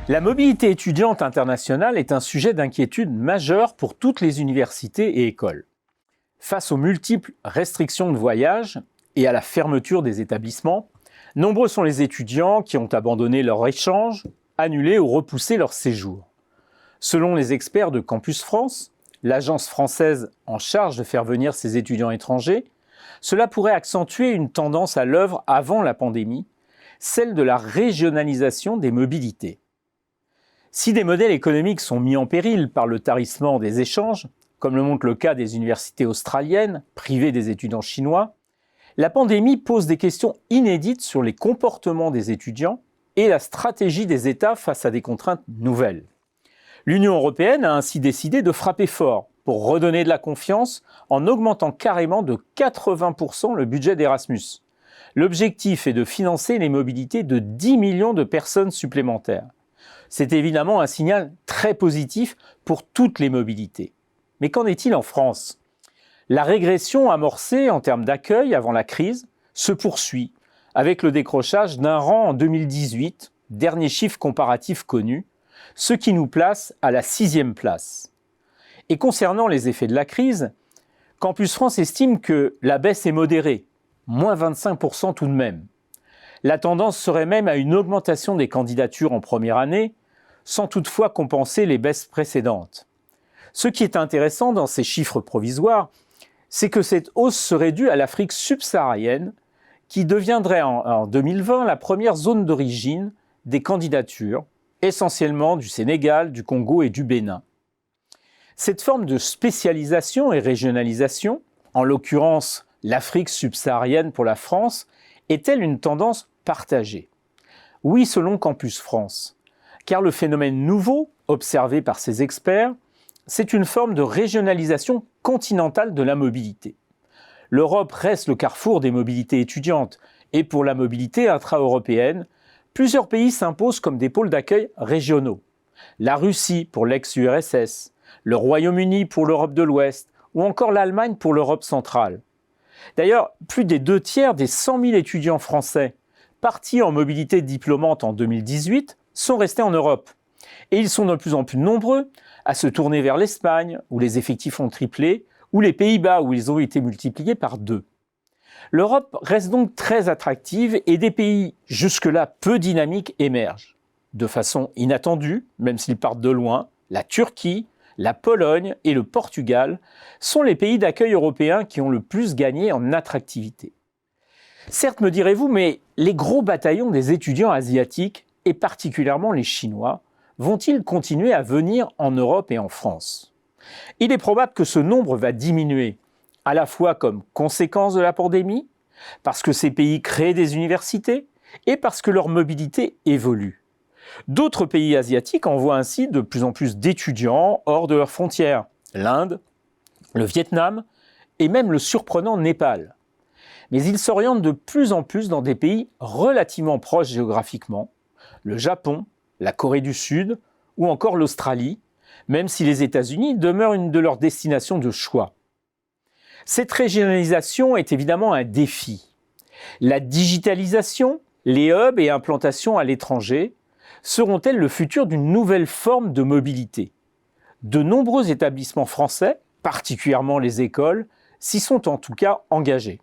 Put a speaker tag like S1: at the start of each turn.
S1: La mobilité étudiante internationale est un sujet d'inquiétude majeur pour toutes les universités et écoles. Face aux multiples restrictions de voyage et à la fermeture des établissements, nombreux sont les étudiants qui ont abandonné leur échange, annulé ou repoussé leur séjour. Selon les experts de Campus France, l'agence française en charge de faire venir ces étudiants étrangers, cela pourrait accentuer une tendance à l'œuvre avant la pandémie, celle de la régionalisation des mobilités. Si des modèles économiques sont mis en péril par le tarissement des échanges, comme le montre le cas des universités australiennes, privées des étudiants chinois, la pandémie pose des questions inédites sur les comportements des étudiants et la stratégie des États face à des contraintes nouvelles. L'Union européenne a ainsi décidé de frapper fort pour redonner de la confiance en augmentant carrément de 80% le budget d'Erasmus. L'objectif est de financer les mobilités de 10 millions de personnes supplémentaires. C'est évidemment un signal très positif pour toutes les mobilités. Mais qu'en est-il en France ? La régression amorcée en termes d'accueil avant la crise se poursuit avec le décrochage d'un rang en 2018, dernier chiffre comparatif connu, ce qui nous place à la 6e place. Et concernant les effets de la crise, Campus France estime que la baisse est modérée, moins 25% tout de même. La tendance serait même à une augmentation des candidatures en première année, sans toutefois compenser les baisses précédentes. Ce qui est intéressant dans ces chiffres provisoires, c'est que cette hausse serait due à l'Afrique subsaharienne, qui deviendrait en 2020 la première zone d'origine des candidatures, essentiellement du Sénégal, du Congo et du Bénin. Cette forme de spécialisation et régionalisation, en l'occurrence l'Afrique subsaharienne pour la France, est-elle une tendance partagée ? Oui, selon Campus France, car le phénomène nouveau, observé par ces experts, c'est une forme de régionalisation continentale de la mobilité. L'Europe reste le carrefour des mobilités étudiantes, et pour la mobilité intra-européenne, plusieurs pays s'imposent comme des pôles d'accueil régionaux. La Russie pour l'ex-URSS, le Royaume-Uni pour l'Europe de l'Ouest, ou encore l'Allemagne pour l'Europe centrale. D'ailleurs, plus des 2/3 des 100 000 étudiants français partis en mobilité diplômante en 2018 sont restés en Europe. Et ils sont de plus en plus nombreux à se tourner vers l'Espagne, où les effectifs ont triplé, ou les Pays-Bas, où ils ont été multipliés par 2. L'Europe reste donc très attractive et des pays jusque-là peu dynamiques émergent. De façon inattendue, même s'ils partent de loin, la Turquie, la Pologne et le Portugal sont les pays d'accueil européens qui ont le plus gagné en attractivité. Certes, me direz-vous, mais les gros bataillons des étudiants asiatiques, et particulièrement les Chinois, vont-ils continuer à venir en Europe et en France ? Il est probable que ce nombre va diminuer, à la fois comme conséquence de la pandémie, parce que ces pays créent des universités, et parce que leur mobilité évolue. D'autres pays asiatiques envoient ainsi de plus en plus d'étudiants hors de leurs frontières, l'Inde, le Vietnam et même le surprenant Népal. Mais ils s'orientent de plus en plus dans des pays relativement proches géographiquement, le Japon, la Corée du Sud ou encore l'Australie, même si les États-Unis demeurent une de leurs destinations de choix. Cette régionalisation est évidemment un défi. La digitalisation, les hubs et implantations à l'étranger seront-elles le futur d'une nouvelle forme de mobilité ? De nombreux établissements français, particulièrement les écoles, s'y sont en tout cas engagés.